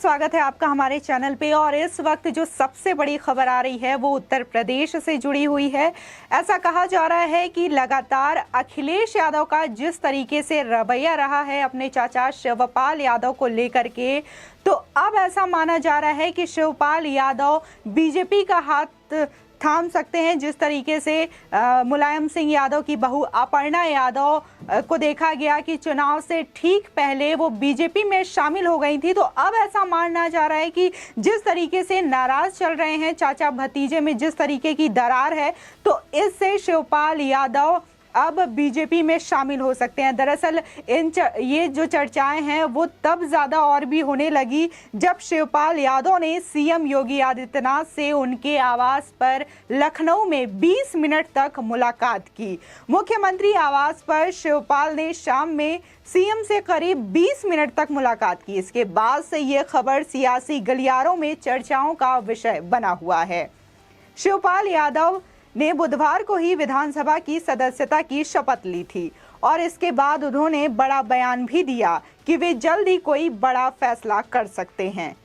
स्वागत है आपका हमारे चैनल पे। और इस वक्त जो सबसे बड़ी खबर आ रही है वो उत्तर प्रदेश से जुड़ी हुई है। ऐसा कहा जा रहा है कि लगातार अखिलेश यादव का जिस तरीके से रवैया रहा है अपने चाचा शिवपाल यादव को लेकर के, तो अब ऐसा माना जा रहा है कि शिवपाल यादव बीजेपी का हाथ थाम सकते हैं। जिस तरीके से मुलायम सिंह यादव की बहू अपर्णा यादव को देखा गया कि चुनाव से ठीक पहले वो बीजेपी में शामिल हो गई थी, तो अब ऐसा माना जा रहा है कि जिस तरीके से नाराज चल रहे हैं चाचा भतीजे में, जिस तरीके की दरार है, तो इससे शिवपाल यादव अब बीजेपी में शामिल हो सकते हैं। दरअसल ये जो चर्चाएं हैं वो तब ज़्यादा और भी होने लगी जब शिवपाल यादव ने सीएम योगी आदित्यनाथ से उनके आवास पर लखनऊ में 20 मिनट तक मुलाकात की। मुख्यमंत्री आवास पर शिवपाल ने शाम में सीएम से करीब 20 मिनट तक मुलाकात की। इसके बाद से ये खबर सियासी गलियारों में चर्चाओं का विषय बना हुआ है। शिवपाल यादव ने बुधवार को ही विधानसभा की सदस्यता की शपथ ली थी और इसके बाद उन्होंने बड़ा बयान भी दिया कि वे जल्द ही कोई बड़ा फैसला कर सकते हैं।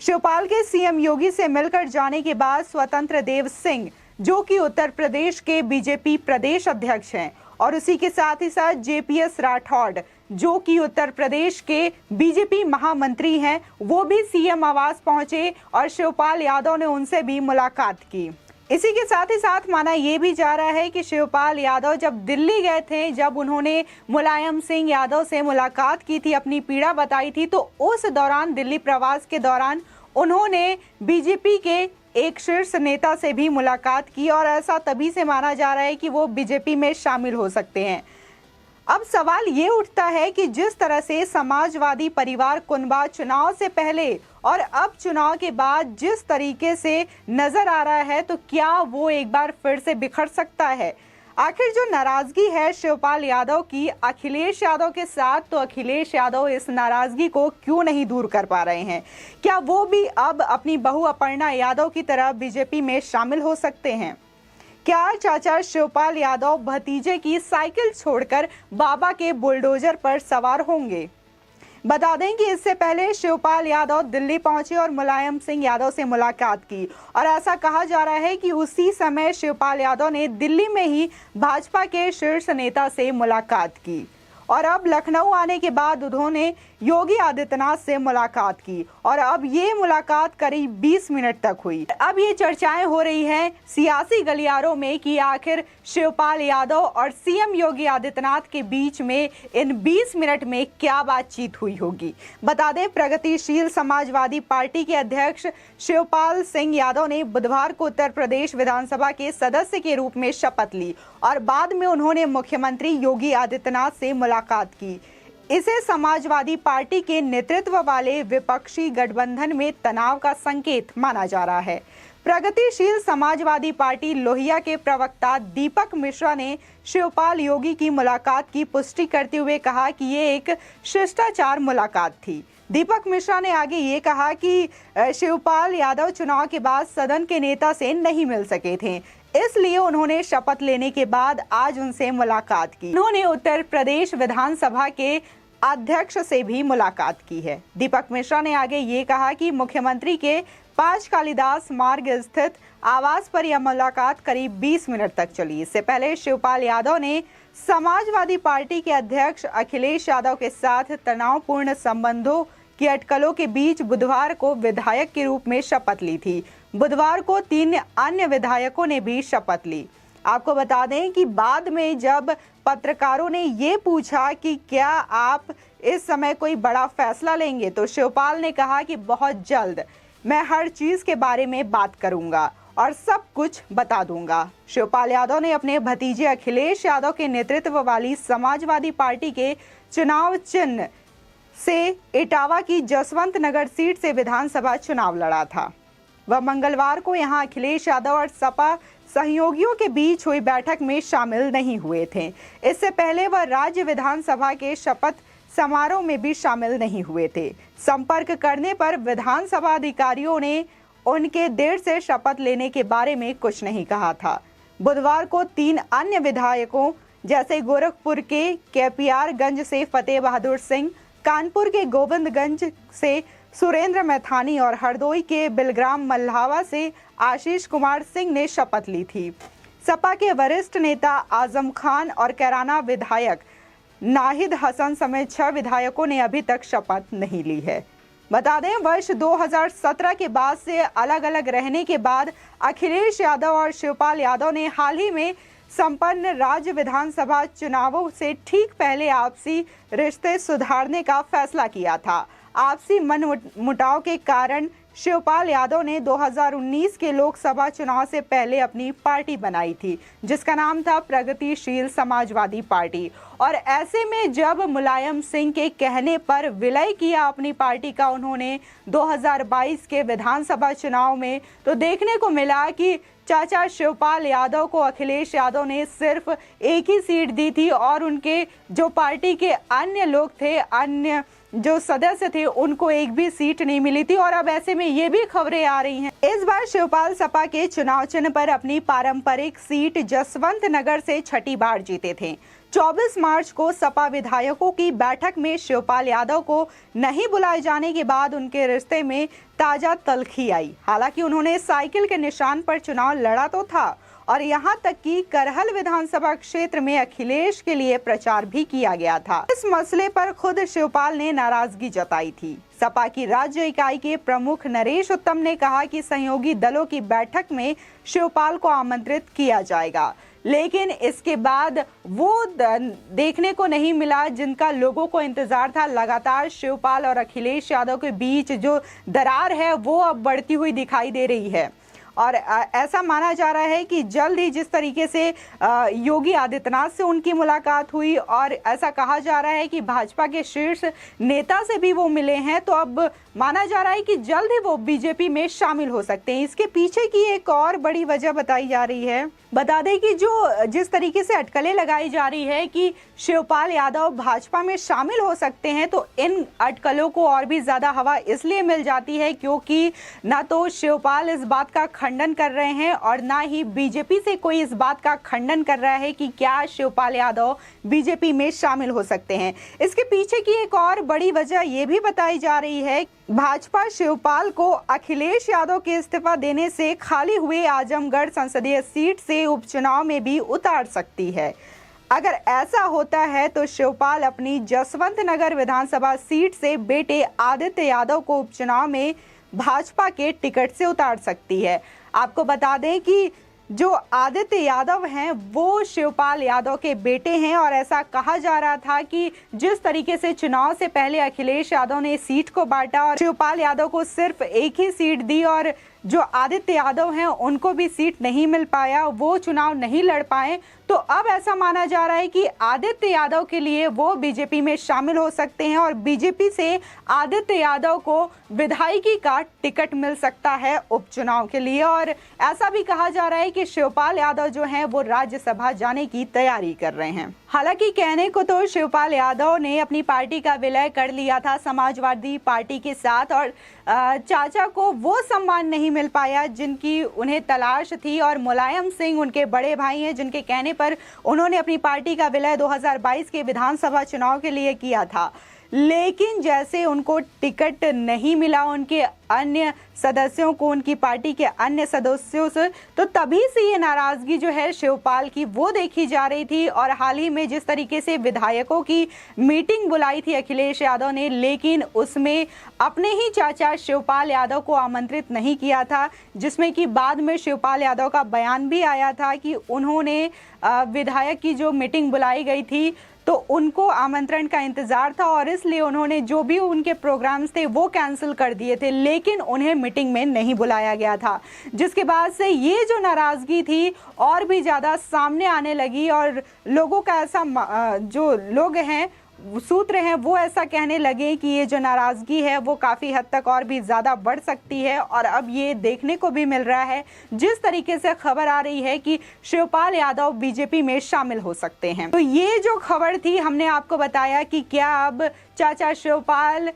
शिवपाल के सीएम योगी से मिलकर जाने के बाद स्वतंत्र देव सिंह, जो कि उत्तर प्रदेश के बीजेपी प्रदेश अध्यक्ष हैं, और उसी के साथ ही साथ जेपीएस राठौड़, जो कि उत्तर प्रदेश के बीजेपी महामंत्री हैं, वो भी सीएम आवास पहुंचे और शिवपाल यादव ने उनसे भी मुलाकात की। इसी के साथ ही साथ माना यह भी जा रहा है कि शिवपाल यादव जब दिल्ली गए थे, जब उन्होंने मुलायम सिंह यादव से मुलाकात की थी, अपनी पीड़ा बताई थी, तो उस दौरान दिल्ली प्रवास के दौरान उन्होंने बीजेपी के एक शीर्ष नेता से भी मुलाकात की और ऐसा तभी से माना जा रहा है कि वो बीजेपी में शामिल हो सकते हैं। अब सवाल ये उठता है कि जिस तरह से समाजवादी परिवार कुनबा चुनाव से पहले और अब चुनाव के बाद जिस तरीके से नजर आ रहा है, तो क्या वो एक बार फिर से बिखर सकता है? आखिर जो नाराजगी है शिवपाल यादव की अखिलेश यादव के साथ, तो अखिलेश यादव इस नाराजगी को क्यों नहीं दूर कर पा रहे हैं? क्या वो भी अब अपनी बहू अपर्णा यादव की तरह बीजेपी में शामिल हो सकते हैं? क्या चाचा शिवपाल यादव भतीजे की साइकिल छोड़कर बाबा के बुलडोजर पर सवार होंगे? बता दें कि इससे पहले शिवपाल यादव दिल्ली पहुंचे और मुलायम सिंह यादव से मुलाकात की और ऐसा कहा जा रहा है कि उसी समय शिवपाल यादव ने दिल्ली में ही भाजपा के शीर्ष नेता से मुलाकात की और अब लखनऊ आने के बाद उन्होंने योगी आदित्यनाथ से मुलाकात की और अब ये मुलाकात करीब 20 मिनट तक हुई। अब ये चर्चाएं हो रही हैं सियासी गलियारों में कि आखिर शिवपाल यादव और सीएम योगी आदित्यनाथ के बीच में इन 20 मिनट में क्या बातचीत हुई होगी। बता दें, प्रगतिशील समाजवादी पार्टी के अध्यक्ष शिवपाल सिंह यादव ने बुधवार को उत्तर प्रदेश विधानसभा के सदस्य के रूप में शपथ ली और बाद में उन्होंने मुख्यमंत्री योगी आदित्यनाथ से मुलाकात की। इसे समाजवादी पार्टी के नेतृत्व वाले विपक्षी गठबंधन में तनाव का संकेत माना जा रहा है। प्रगतिशील समाजवादी पार्टी लोहिया के प्रवक्ता दीपक मिश्रा ने शिवपाल योगी की मुलाकात की पुष्टि करते हुए कहा कि ये एक शिष्टाचार मुलाकात थी। दीपक मिश्रा ने आगे ये कहा कि शिवपाल यादव चुनाव के बाद सदन के नेता से नहीं मिल सके थे, इसलिए उन्होंने शपथ लेने के बाद आज उनसे मुलाकात की। उन्होंने उत्तर प्रदेश विधानसभा के अध्यक्ष से भी मुलाकात की है। दीपक मिश्रा ने आगे ये कहा कि मुख्यमंत्री के 5 कालिदास मार्ग स्थित आवास पर यह मुलाकात करीब 20 मिनट तक चली। इससे पहले शिवपाल यादव ने समाजवादी पार्टी के अध्यक्ष अखिलेश यादव के साथ तनावपूर्ण संबंधों की अटकलों के बीच बुधवार को विधायक के रूप में शपथ ली थी। बुधवार को 3 अन्य विधायकों ने भी शपथ ली। आपको बता दें कि बाद में जब पत्रकारों ने ये पूछा कि क्या आप इस समय कोई बड़ा फैसला लेंगे, तो शिवपाल ने कहा कि बहुत जल्द मैं हर चीज के बारे में बात करूंगा और सब कुछ बता दूंगा। शिवपाल यादव ने अपने भतीजे अखिलेश यादव के नेतृत्व वाली समाजवादी पार्टी के चुनाव चिन्ह से इटावा की जसवंत नगर सीट से विधानसभा चुनाव लड़ा था। वह मंगलवार को यहां अखिलेश यादव और सपा सहयोगियों के बीच हुई बैठक में शामिल नहीं हुए थे। इससे पहले वह राज्य विधानसभा के शपथ समारोह में भी शामिल नहीं हुए थे। संपर्क करने पर विधानसभा अधिकारियों ने उनके देर से शपथ लेने के बारे में कुछ नहीं कहा था। बुधवार को 3 अन्य विधायकों जैसे गोरखपुर के केपीआर गंज से फतेह बहादुर सिंह, कानपुर के गोविंदगंज से सुरेंद्र मैथानी और हरदोई के बिलग्राम मल्हावा से आशीष कुमार सिंह ने शपथ ली थी। सपा के वरिष्ठ नेता आजम खान और कैराना विधायक नाहिद हसन समेत 6 विधायकों ने अभी तक शपथ नहीं ली है। बता दें, वर्ष 2017 के बाद से अलग अलग रहने के बाद अखिलेश यादव और शिवपाल यादव ने हाल ही में संपन्न राज्य विधानसभा चुनावों से ठीक पहले आपसी रिश्ते सुधारने का फैसला किया था। आपसी मनमुटाव के कारण शिवपाल यादव ने 2019 के लोकसभा चुनाव से पहले अपनी पार्टी बनाई थी, जिसका नाम था प्रगतिशील समाजवादी पार्टी। और ऐसे में जब मुलायम सिंह के कहने पर विलय किया अपनी पार्टी का उन्होंने 2022 के विधानसभा चुनाव में, तो देखने को मिला कि चाचा शिवपाल यादव को अखिलेश यादव ने सिर्फ एक ही सीट दी थी और उनके जो पार्टी के अन्य लोग थे, अन्य जो सदस्य थे, उनको एक भी सीट नहीं मिली थी। और अब ऐसे में ये भी खबरें आ रही हैं, इस बार शिवपाल सपा के चुनाव चिन्ह पर अपनी पारंपरिक सीट जसवंत नगर से छठी बार जीते थे। 24 मार्च को सपा विधायकों की बैठक में शिवपाल यादव को नहीं बुलाए जाने के बाद उनके रिश्ते में ताजा तल्खी आई। हालांकि उन्होंने साइकिल के निशान पर चुनाव लड़ा तो था और यहां तक कि करहल विधानसभा क्षेत्र में अखिलेश के लिए प्रचार भी किया गया था। इस मसले पर खुद शिवपाल ने नाराजगी जताई थी। सपा की राज्य इकाई के प्रमुख नरेश उत्तम ने कहा कि सहयोगी दलों की बैठक में शिवपाल को आमंत्रित किया जाएगा, लेकिन इसके बाद वो देखने को नहीं मिला जिनका लोगों को इंतजार था। लगातार शिवपाल और अखिलेश यादव के बीच जो दरार है वो अब बढ़ती हुई दिखाई दे रही है और ऐसा माना जा रहा है कि जल्द ही जिस तरीके से योगी आदित्यनाथ से उनकी मुलाकात हुई और ऐसा कहा जा रहा है कि भाजपा के शीर्ष नेता से भी वो मिले हैं, तो अब माना जा रहा है कि जल्द ही वो बीजेपी में शामिल हो सकते हैं। इसके पीछे की एक और बड़ी वजह बताई जा रही है। बता दें कि जिस तरीके से अटकलें लगाई जा रही है कि शिवपाल यादव भाजपा में शामिल हो सकते हैं, तो इन अटकलों को और भी ज्यादा हवा इसलिए मिल जाती है क्योंकि ना तो शिवपाल इस बात का खंडन कर रहे हैं और ना ही बीजेपी से कोई इस बात का खंडन कर रहा है कि क्या शिवपाल यादव बीजेपी में शामिल हो सकते हैं। इसके पीछे की एक और बड़ी वजह ये भी बताई जा रही है, भाजपा शिवपाल को अखिलेश यादव के इस्तीफा देने से खाली हुए आजमगढ़ संसदीय सीट से उपचुनाव में भी उतार सकती है। अगर ऐसा होता है तो शिवपाल अपनी जसवंत नगर विधानसभा सीट से बेटे आदित्य यादव को उपचुनाव में भाजपा के टिकट से उतार सकती है। आपको बता दें कि जो आदित्य यादव हैं वो शिवपाल यादव के बेटे हैं और ऐसा कहा जा रहा था कि जिस तरीके से चुनाव से पहले अखिलेश यादव ने सीट को बांटा और शिवपाल यादव को सिर्फ एक ही सीट दी और जो आदित्य यादव हैं उनको भी सीट नहीं मिल पाया, वो चुनाव नहीं लड़ पाए, तो अब ऐसा माना जा रहा है कि आदित्य यादव के लिए वो बीजेपी में शामिल हो सकते हैं और बीजेपी से आदित्य यादव को विधायकी का टिकट मिल सकता है उपचुनाव के लिए। और ऐसा भी कहा जा रहा है कि शिवपाल यादव जो हैं वो राज्यसभा जाने की तैयारी कर रहे हैं। हालांकि कहने को तो शिवपाल यादव ने अपनी पार्टी का विलय कर लिया था समाजवादी पार्टी के साथ और चाचा को वो सम्मान नहीं मिल पाया जिनकी उन्हें तलाश थी और मुलायम सिंह उनके बड़े भाई हैं जिनके कहने पर उन्होंने अपनी पार्टी का विलय 2022 के विधानसभा चुनाव के लिए किया था। लेकिन जैसे उनको टिकट नहीं मिला उनके अन्य सदस्यों को, उनकी पार्टी के अन्य सदस्यों से, तो तभी से ये नाराजगी जो है शिवपाल की वो देखी जा रही थी। और हाल ही में जिस तरीके से विधायकों की मीटिंग बुलाई थी अखिलेश यादव ने, लेकिन उसमें अपने ही चाचा शिवपाल यादव को आमंत्रित नहीं किया था, जिसमें कि बाद में शिवपाल यादव का बयान भी आया था कि उन्होंने विधायक की जो मीटिंग बुलाई गई थी तो उनको आमंत्रण का इंतजार था और इसलिए उन्होंने जो भी उनके प्रोग्राम्स थे वो कैंसिल कर दिए थे, लेकिन उन्हें मीटिंग में नहीं बुलाया गया था, जिसके बाद से ये जो नाराजगी थी और भी ज़्यादा सामने आने लगी और लोगों का ऐसा जो लोग हैं सूत्र हैं वो ऐसा कहने लगे कि ये जो नाराजगी है वो काफ़ी हद तक और भी ज़्यादा बढ़ सकती है। और अब ये देखने को भी मिल रहा है जिस तरीके से खबर आ रही है कि शिवपाल यादव बीजेपी में शामिल हो सकते हैं। तो ये जो खबर थी हमने आपको बताया कि क्या अब चाचा शिवपाल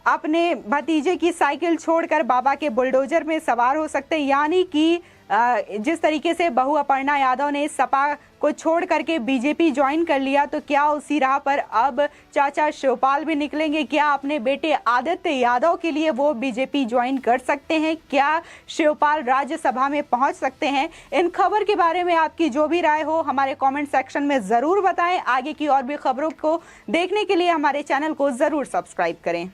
अपने भतीजे की साइकिल छोड़कर बाबा के बुलडोजर में सवार हो सकते हैं, यानी कि जिस तरीके से बहू अपर्णा यादव ने सपा को छोड़ करके बीजेपी ज्वाइन कर लिया, तो क्या उसी राह पर अब चाचा शिवपाल भी निकलेंगे? क्या अपने बेटे आदित्य यादव के लिए वो बीजेपी ज्वाइन कर सकते हैं? क्या शिवपाल राज्यसभा में पहुंच सकते हैं? इन खबर के बारे में आपकी जो भी राय हो हमारे कमेंट सेक्शन में जरूर बताएं। आगे की और भी खबरों को देखने के लिए हमारे चैनल को जरूर सब्सक्राइब करें।